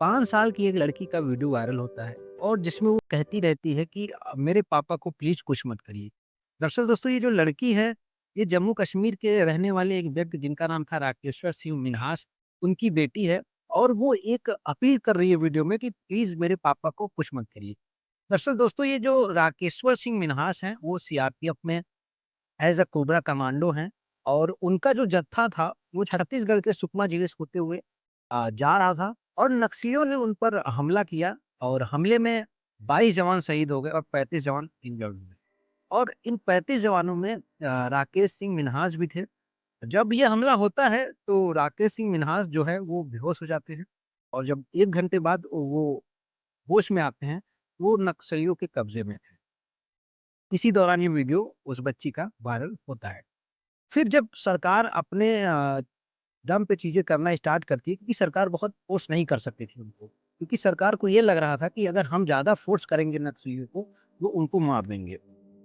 5 साल की एक लड़की का वीडियो वायरल होता है और जिसमें वो कहती रहती है कि मेरे पापा को प्लीज़ कुछ मत करिए। दरअसल दोस्तों ये जो लड़की है, ये जम्मू कश्मीर के रहने वाले एक व्यक्ति जिनका नाम था राकेश्वर सिंह मिन्हास, उनकी बेटी है और वो एक अपील कर रही है वीडियो में कि प्लीज़ मेरे पापा को कुछ मत करिए। दरअसल दोस्तों ये जो राकेश्वर सिंह मिन्हास हैं, वो सीआरपीएफ में एज़ अ कोबरा कमांडो हैं और उनका जो जत्था था, वो छत्तीसगढ़ के सुकमा जिले से होते हुए जा रहा था और नक्सलियों ने उन पर हमला किया और हमले में 22 जवान शहीद हो गए और 35 जवान इंजर्ड हुए और इन 35 जवानों में राकेश सिंह मिन्हास भी थे। जब ये हमला होता है, तो राकेश सिंह मिन्हास जो है, वो बेहोश हो जाते हैं और जब 1 घंटे बाद वो होश में आते हैं, वो नक्सलियों के कब्ज़े में थे। इसी दौरान ये वीडियो उस बच्ची का वायरल होता है। फिर जब सरकार अपने दम पे चीज़ें करना स्टार्ट करती है क्योंकि सरकार बहुत फ़ोर्स नहीं कर सकती थी उनको। क्योंकि सरकार को ये लग रहा था कि अगर हम ज़्यादा फ़ोर्स करेंगे नक्सलियों को, वो उनको मार देंगे।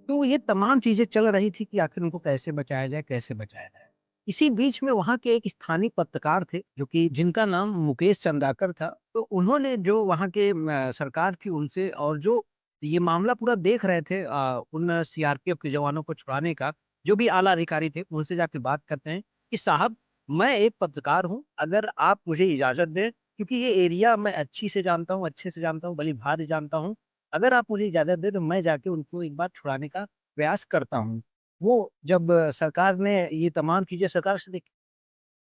तो ये तमाम चीज़ें चल रही थी कि आखिर उनको कैसे बचाया जाए, कैसे बचाया जाए। इसी बीच में वहाँ के एक स्थानीय पत्रकार थे, जो कि जिनका नाम मुकेश चंद्राकर था। तो उन्होंने जो वहाँ के सरकार थी उनसे और जो ये मामला पूरा देख रहे थे उन सीआरपीएफ के जवानों को छुड़ाने का, जो भी आला अधिकारी थे, उनसे जाके बात करते हैं कि साहब मैं एक पत्रकार हूँ, अगर आप मुझे इजाज़त दें क्योंकि ये एरिया मैं अच्छी से जानता हूँ, अच्छे से जानता हूँ, भली-भाँति जानता हूँ। अगर आप मुझे इजाज़त दें तो मैं जाके उनको एक बार छुड़ाने का प्रयास करता हूँ। वो जब सरकार ने ये तमाम चीज़ें सरकार से देखी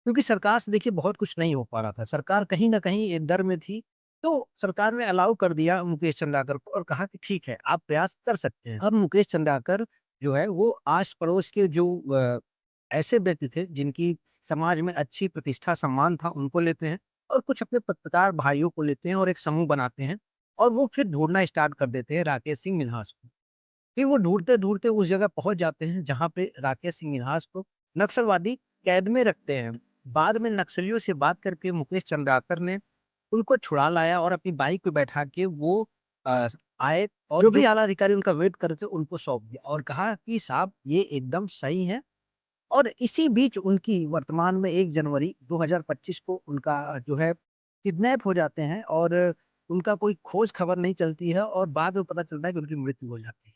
क्योंकि सरकार से देखिए बहुत कुछ नहीं हो पा रहा था। सरकार कहीं न कहीं एक डर में थी, तो सरकार ने अलाउ कर दिया मुकेश चंद्राकर को और कहा कि ठीक है, आप प्रयास कर सकते हैं। अब मुकेश चंद्राकर जो है वो आस-पड़ोस के जो ऐसे व्यक्ति थे जिनकी समाज में अच्छी प्रतिष्ठा, सम्मान था, उनको लेते हैं और कुछ अपने पत्रकार भाइयों को लेते हैं और एक समूह बनाते हैं और वो फिर ढूँढना स्टार्ट कर देते हैं राकेश सिंह मिन्हास को। फिर वो ढूँढते-ढूँढते उस जगह पहुँच जाते हैं जहाँ पे राकेश सिंह मिन्हास को नक्सलवादी कैद में रखते हैं। बाद में नक्सलियों से बात करके मुकेश चंद्राकर ने उनको छुड़ा लाया और अपनी बाइक पे बैठा के वो अ, आए और जो भी आला अधिकारी उनका वेट कर रहे थे उनको सौंप दिया और कहा कि साहब ये एकदम सही है और इसी बीच उनकी वर्तमान में 1 जनवरी 2025 को उनका जो है किडनैप हो जाते हैं और उनका कोई खोज खबर नहीं चलती है और बाद में पता चलता है कि उनकी मृत्यु हो जाती है।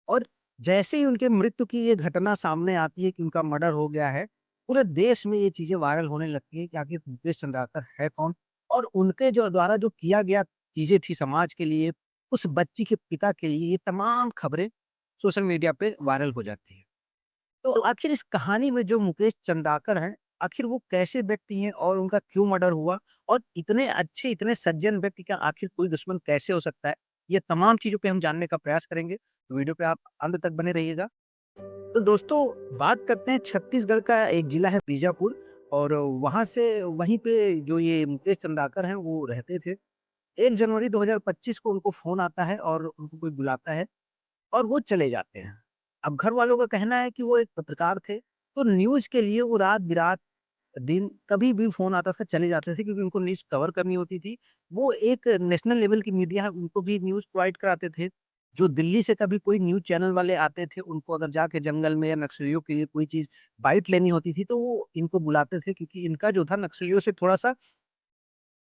और जैसे ही उनके मृत्यु की ये घटना सामने आती है कि उनका मर्डर हो गया है, पूरे देश में ये चीज़ें वायरल होने लगती है कि आखिर मुकेश चंद्राकर है कौन? और उनके जो द्वारा जो किया गया चीज़ें थी समाज के लिए, उस बच्ची के पिता के लिए, ये तमाम खबरें सोशल मीडिया पे वायरल हो जाती हैं। तो आखिर इस कहानी में जो मुकेश चंद्राकर हैं, आखिर वो कैसे व्यक्ति हैं और उनका क्यों मर्डर हुआ? और इतने अच्छे, इतने सज्जन व्यक्ति का आखिर कोई दुश्मन कैसे हो सकता है? ये तमाम चीज़ों पे हम जानने का प्रयास करेंगे। तो वीडियो पे आप अंत तक बने रहिएगा। तो दोस्तों बात करते हैं छत्तीसगढ़ का एक जिला है बीजापुर और वहाँ से वहीं पे जो ये मुकेश चंद्राकर हैं वो रहते थे। 1 जनवरी 2025 को उनको फ़ोन आता है और उनको कोई बुलाता है और वो चले जाते हैं। अब घर वालों का कहना है कि वो एक पत्रकार थे, तो न्यूज़ के लिए वो रात-बिरात, दिन कभी भी फ़ोन आता था चले जाते थे क्योंकि उनको न्यूज़ कवर करनी होती थी। वो एक नेशनल लेवल की मीडिया है, उनको भी न्यूज़ प्रोवाइड कराते थे। जो दिल्ली से कभी कोई न्यूज़ चैनल वाले आते थे, उनको अगर जाके जंगल में या नक्सलियों के लिए कोई चीज़ बाइट लेनी होती थी, तो वो इनको बुलाते थे क्योंकि इनका जो था नक्सलियों से थोड़ा-सा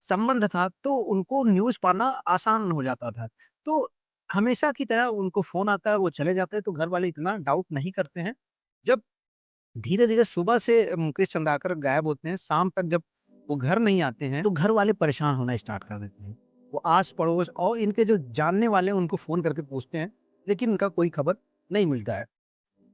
संबंध था, तो उनको न्यूज़ पाना आसान हो जाता था। तो हमेशा की तरह उनको फ़ोन आता है, वो चले जाते हैं, तो घर वाले इतना डाउट नहीं करते हैं। जब धीरे-धीरे सुबह से मुकेश चंद्राकर गायब होते हैं, शाम तक जब वो घर नहीं आते हैं, तो घर वाले परेशान होना स्टार्ट कर देते हैं। वो आस-पड़ोस और इनके जो जानने वाले हैं, उनको फ़ोन करके पूछते हैं, लेकिन उनका कोई खबर नहीं मिलता है।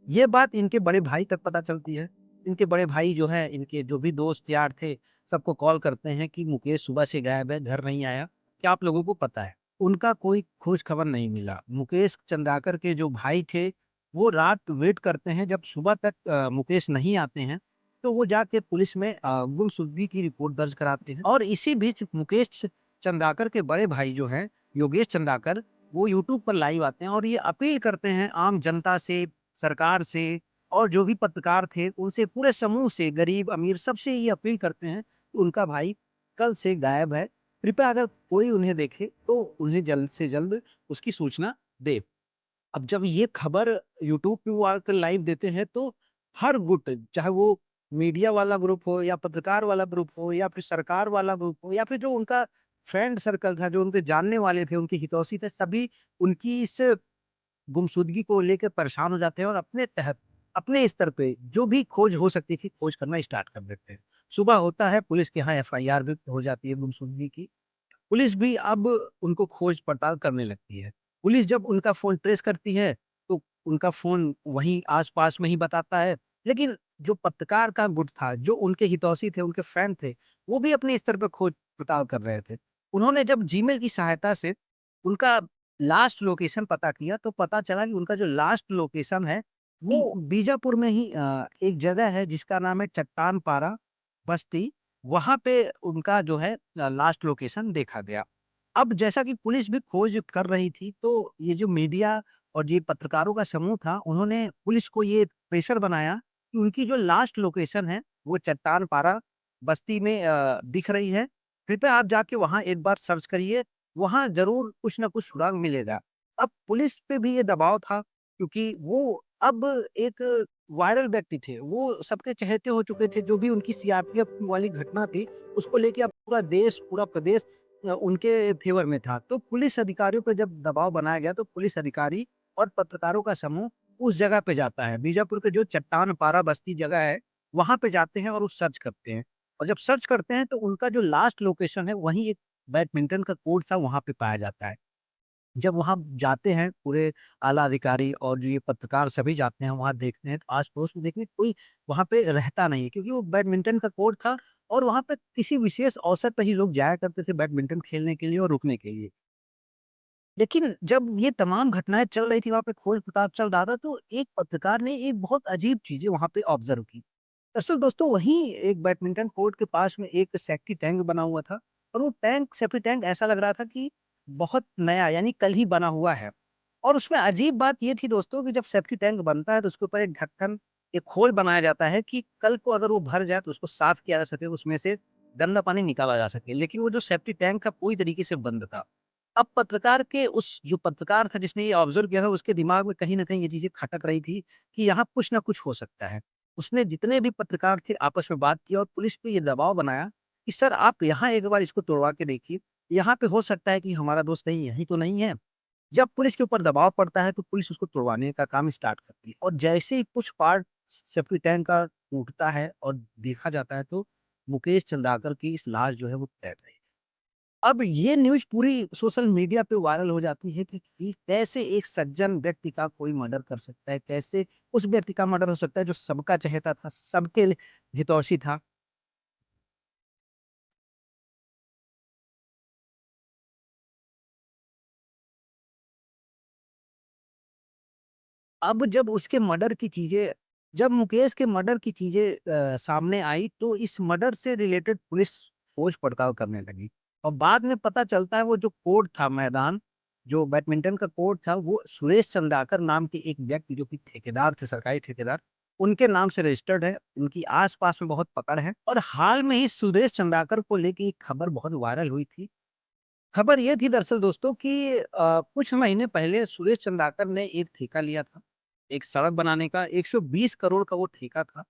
ये बात इनके बड़े भाई तक पता चलती है। इनके बड़े भाई जो हैं, इनके जो भी दोस्त यार थे, सबको कॉल करते हैं कि मुकेश सुबह से गायब है, घर नहीं आया, क्या आप लोगों को पता है? उनका कोई खोज खबर नहीं मिला। मुकेश चंद्राकर के जो भाई थे, वो रात वेट करते हैं, जब सुबह तक मुकेश नहीं आते हैं, तो वो जाके पुलिस में गुमशुदगी की रिपोर्ट दर्ज कराते हैं और इसी बीच मुकेश चंद्राकर के बड़े भाई जो हैं, योगेश चंद्राकर, वो यूट्यूब पर लाइव आते हैं और ये अपील करते हैं आम जनता से, सरकार से और जो भी पत्रकार थे उनसे पूरे समूह से गरीब-अमीर सबसे ये अपील करते हैं कि उनका भाई कल से गायब है। कृपया अगर कोई उन्हें देखे तो उन्हें जल्द से जल्द उसकी सूचना दे। अब जब ये खबर यूट्यूब पे वो आकर लाइव देते हैं तो हर गुट चाहे वो मीडिया वाला ग्रुप हो या पत्रकार वाला ग्रुप हो या फिर सरकार वाला ग्रुप हो या फिर जो उनका फ्रेंड सर्कल था, जो उनके जानने वाले थे, उनके हितैषी थे, सभी उनकी इस गुमशुदगी को लेके परेशान हो जाते हैं और अपने तहत, अपने स्तर पे जो भी खोज हो सकती थी, खोज करना स्टार्ट कर देते हैं। सुबह होता है, पुलिस के यहाँ एफआईआर भी हो जाती है गुमशुदगी की। पुलिस भी अब उनको खोज-पड़ताल करने लगती है। पुलिस जब उनका फ़ोन ट्रेस करती है, तो उनका फ़ोन वहीं आस-पास में ही बताता है। लेकिन जो पत्रकार का गुट था, जो उनके हितैषी थे, उनके फैन थे, वो भी अपने स्तर पे खोज-पड़ताल कर रहे थे। उन्होंने जब जीमेल की सहायता से उनका लास्ट लोकेशन पता किया, तो पता चला कि उनका जो लास्ट लोकेशन है, वो बीजापुर में ही एक जगह है जिसका नाम है चट्टान पारा बस्ती। वहाँ पे उनका जो है लास्ट लोकेशन देखा गया। अब जैसा कि पुलिस भी खोज कर रही थी, तो ये जो मीडिया और ये पत्रकारों का समूह था, उन्होंने पुलिस को ये प्रेशर बनाया कि उनकी जो लास्ट लोकेशन है, वो चट्टान पारा बस्ती में दिख रही है। कृपया आप जाके वहाँ एक बार सर्च करिए, वहाँ ज़रूर कुछ न कुछ सुराग मिलेगा। अब पुलिस पे भी ये दबाव था, क्योंकि वो अब एक वायरल व्यक्ति थे, वो सबके चहेते हो चुके थे। जो भी उनकी सीआरपीएफ वाली घटना थी, उसको लेके अब पूरा देश, पूरा प्रदेश उनके फ़ेवर में था। तो पुलिस अधिकारियों पे जब दबाव बनाया गया, तो पुलिस अधिकारी और पत्रकारों का समूह उस जगह पे जाता है। बीजापुर के जो चट्टान पारा बस्ती जगह है, वहाँ पे जाते हैं और वो सर्च करते हैं। और जब सर्च करते हैं, तो उनका जो लास्ट लोकेशन है, वहीं एक बैडमिंटन का कोर्ट था, वहाँ पे पाया जाता है। जब वहाँ जाते हैं पूरे आला अधिकारी और जो ये पत्रकार सभी जाते हैं वहाँ देखते हैं, तो आस-पड़ोस में देखने कोई वहाँ पे रहता नहीं है, क्योंकि वो बैडमिंटन का कोर्ट था और वहाँ पे किसी विशेष अवसर पे ही लोग जाया करते थे बैडमिंटन खेलने के लिए और रुकने के लिए। लेकिन जब ये तमाम घटनाएँ चल रही थी, वहाँ पे खोज-खताब चल रहा था, तो एक पत्रकार ने एक बहुत अजीब चीज़ें वहाँ पे ऑब्ज़र्व की। दरअसल दोस्तों, वहीं एक बैडमिंटन कोर्ट के पास में एक सेफ्टी टैंक बना हुआ था और वो टैंक, सेफ्टी टैंक ऐसा लग रहा था कि बहुत नया, यानी कल ही बना हुआ है। और उसमें अजीब बात ये थी दोस्तों, कि जब सेफ्टी टैंक बनता है, तो उसके ऊपर एक ढक्कन, एक खोल बनाया जाता है कि कल को अगर वो भर जाए तो उसको साफ किया जा सके, उसमें से गंदा पानी निकाला जा सके। लेकिन वो जो सेफ्टी टैंक था, पूरी तरीके से बंद था। अब पत्रकार के उस जो पत्रकार था जिसने ये ऑब्ज़र्व किया था, उसके दिमाग में कहीं न कहीं ये चीज़ें खटक रही थी कि यहाँ कुछ न कुछ हो सकता है। उसने जितने भी पत्रकार थे आपस में बात की और पुलिस पे ये दबाव बनाया कि सर, आप यहाँ एक बार इसको तोड़वा के देखिए, यहाँ पे हो सकता है कि हमारा दोस्त कहीं यहीं तो नहीं है। जब पुलिस के ऊपर दबाव पड़ता है, तो पुलिस उसको तुड़वाने का काम स्टार्ट करती है और जैसे ही कुछ पार्ट सेफ्टी टैंक का टूटता है और देखा जाता है, तो मुकेश चंद्राकर की इस लाश जो है वो तैर गई। अब ये न्यूज़ पूरी सोशल मीडिया पे वायरल हो जाती है कि कैसे एक सज्जन व्यक्ति का कोई मर्डर कर सकता है, कैसे उस व्यक्ति का मर्डर हो सकता है जो सबका चहेता था, सबके हितैषी था। अब जब उसके मर्डर की चीज़ें, जब मुकेश के मर्डर की चीज़ें सामने आई, तो इस मर्डर से रिलेटेड पुलिस खोज-पड़ताल करने लगी और बाद में पता चलता है वो जो कोर्ट था, मैदान, जो बैडमिंटन का कोर्ट था, वो सुरेश चंद्राकर नाम के एक व्यक्ति, जो कि ठेकेदार थे, सरकारी ठेकेदार, उनके नाम से रजिस्टर्ड है। उनकी आस-पास में बहुत पकड़ है और हाल में ही सुरेश चंद्राकर को लेके एक खबर बहुत वायरल हुई थी। खबर ये थी दरअसल दोस्तों कि कुछ महीने पहले सुरेश चंद्राकर ने एक ठेका लिया था, एक सड़क बनाने का। 120 करोड़ का वो ठेका था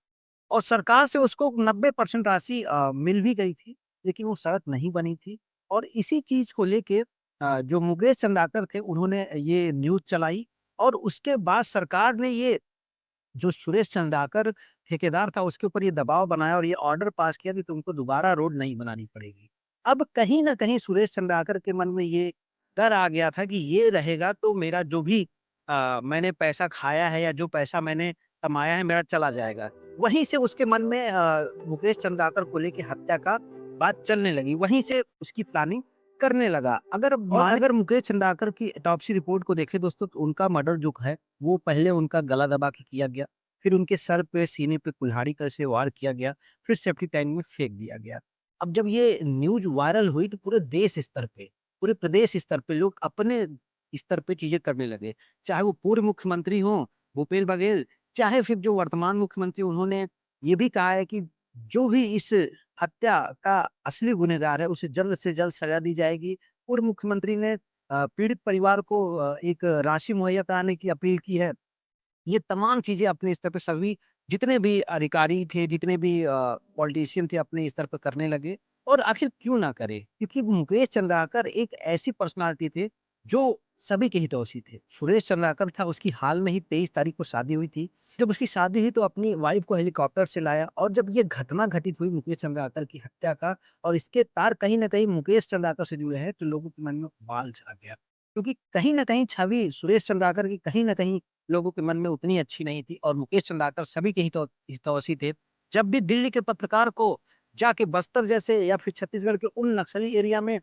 और सरकार से उसको 90% राशि मिल भी गई थी, लेकिन वो सड़क नहीं बनी थी। और इसी चीज़ को लेके जो मुकेश चंद्राकर थे, उन्होंने ये न्यूज़ चलाई और उसके बाद सरकार ने ये जो सुरेश चंद्राकर ठेकेदार था, उसके ऊपर ये दबाव बनाया और ये ऑर्डर पास किया कि तुमको दोबारा रोड नहीं बनानी पड़ेगी। अब कहीं न कहीं सुरेश चंद्राकर के मन में ये डर आ गया था कि ये रहेगा तो मेरा जो भी मैंने पैसा खाया है या जो पैसा मैंने कमाया है, मेरा चला जाएगा। वहीं से उसके मन में मुकेश चंद्राकर को लेके हत्या का बात चलने लगी। वहीं से उसकी प्लानिंग करने लगा। अगर मुकेश चंद्राकर की ऑटोप्सी रिपोर्ट को देखें दोस्तों, तो उनका मर्डर जो है, वो पहले उनका गला दबा के किया गया, फिर उनके सर पे, सीने पे कुल्हाड़ी का से वार किया गया, फिर सेफ्टी टैंक में फेंक दिया गया। अब जब ये न्यूज़ वायरल हुई, तो पूरे देश स्तर पे, पूरे प्रदेश स्तर पे लोग अपने स्तर पे चीज़ें करने लगे। चाहे वो पूर्व मुख्यमंत्री हों, भूपेश बघेल, चाहे फिर जो वर्तमान मुख्यमंत्री, उन्होंने ये भी कहा है कि जो भी इस हत्या का असली गुनहगार है, उसे जल्द से जल्द सज़ा दी जाएगी। पूर्व मुख्यमंत्री ने पीड़ित परिवार को एक राशि मुहैया कराने की अपील की है। ये तमाम चीज़ें अपने स्तर पे सभी जितने भी अधिकारी थे, जितने भी पॉलिटिशियन थे, अपने स्तर पे करने लगे और आखिर क्यों ना करे? क्योंकि मुकेश चंद्राकर एक ऐसी पर्सनैलिटी थे, जो सभी के हितैषी थे। सुरेश चंद्राकर था, उसकी हाल में ही 23 तारीख को शादी हुई थी। जब उसकी शादी हुई तो अपनी वाइफ़ को हेलीकॉप्टर से लाया और जब ये घटना घटित हुई मुकेश चंद्राकर की हत्या का और इसके तार कहीं न कहीं मुकेश चंद्राकर से जुड़े हैं, तो लोगों के मन में उबाल छा गया। क्योंकि कहीं न कहीं छवि सुरेश चंद्राकर की कहीं न कहीं लोगों के मन में उतनी अच्छी नहीं थी और मुकेश चंद्राकर सभी के हितैषी थे। जब भी दिल्ली के पत्रकार को जाके बस्तर जैसे या फिर छत्तीसगढ़ के उन नक्सली एरिया में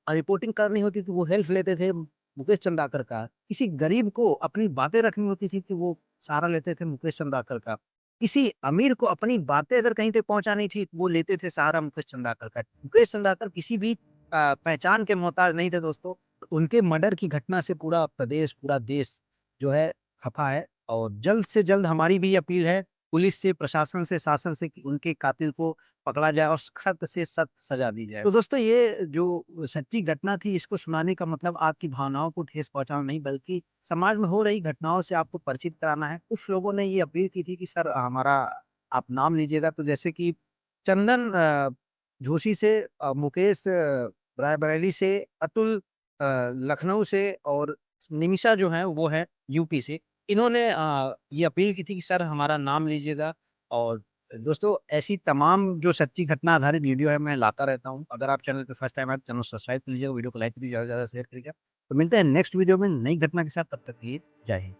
रिपोर्टिंग करनी होती थी, वो हेल्प लेते थे मुकेश चंद्राकर का। किसी गरीब को अपनी बातें रखनी होती थी, तो वो सहारा लेते थे मुकेश चंद्राकर का। किसी अमीर को अपनी बातें अगर कहीं पे पहुँचानी थी, वो लेते थे सहारा मुकेश चंद्राकर का। मुकेश चंद्राकर किसी भी पहचान के मोहताज नहीं थे दोस्तों। उनके मर्डर की घटना से पूरा प्रदेश, पूरा देश जो है खफ़ा है और जल्द से जल्द हमारी भी अपील है पुलिस से, प्रशासन से, शासन से कि उनके कातिल को पकड़ा जाए और सख्त से सख्त सज़ा दी जाए। तो दोस्तों ये जो सच्ची घटना थी इसको सुनाने का मतलब आपकी भावनाओं को ठेस पहुँचाना नहीं बल्कि समाज में हो रही घटनाओं से आपको परिचित कराना है। कुछ लोगों ने ये अपील की थी कि सर हमारा आप नाम लीजिएगा तो जैसे कि चंदन जोशी से मुकेश रायबरेली से, अतुल लखनऊ से और निमिषा जो है वो है यूपी से। इन्होंने ये अपील की थी कि सर हमारा नाम लीजिएगा और दोस्तों ऐसी तमाम जो सच्ची घटना आधारित वीडियो है मैं लाता रहता हूँ। अगर आप चैनल पे फर्स्ट टाइम आए तो चैनल सब्सक्राइब कर लीजिएगा, वीडियो को लाइक कीजिए, ज़्यादा से ज़्यादा शेयर करिएगा। तो मिलते हैं नेक्स्ट वीडियो में नई घटना के साथ, तब तक के लिए जय हिंद।